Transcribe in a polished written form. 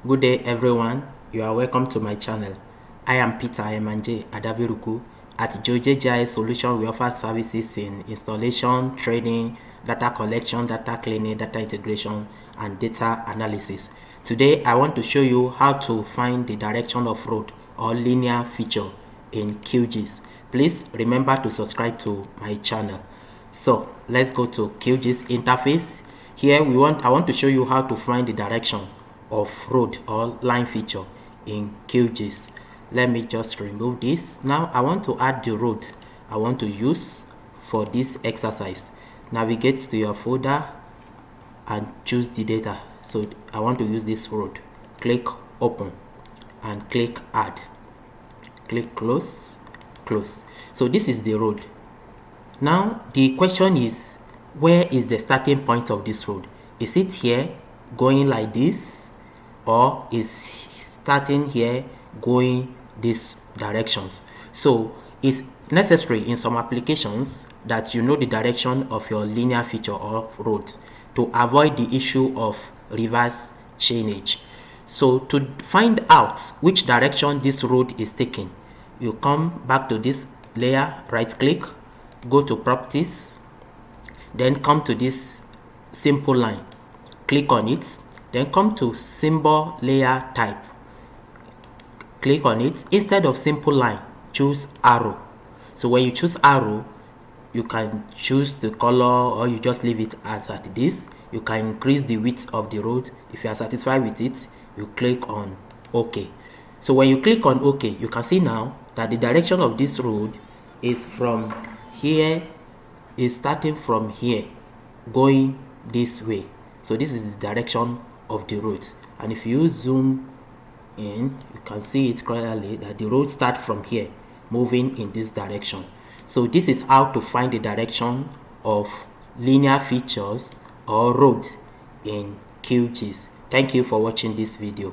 Good day everyone, you are welcome to my channel. I am Peter Emanje Adaviruku. At Geojay Solution, we offer services in installation, training, data collection, data cleaning, data integration, and data analysis. Today, I want to show you how to find the direction of road or linear feature in QGIS. Please remember to subscribe to my channel. So let's go to QGIS interface. Here I want to show you how to find the direction of road or line feature in QGIS. Let me just remove this. Now I want to add the road I want to use for this exercise. Navigate to your folder and choose the data. So I want to use this road. Click open and click add. Click close. So this is the road. Now the question is, where is the starting point of this road? Is it here going like this, or is starting here going these directions? So it's necessary in some applications that you know the direction of your linear feature or road to avoid the issue of reverse chainage. So to find out which direction this road is taking, you come back to this layer, right click, go to properties, then come to this simple line, click on it, then come to symbol layer type, click on it. Instead of simple line, choose arrow. So when you choose arrow, you can choose the color or you just leave it as at this. You can increase the width of the road. If you are satisfied with it, you click on OK. So when you click on OK, you can see now that the direction of this road is from here, is starting from here going this way. So this is the direction of the road, and if you zoom in, you can see it clearly that the road starts from here moving in this direction. So this is how to find the direction of linear features or roads in QGIS. Thank you for watching this video.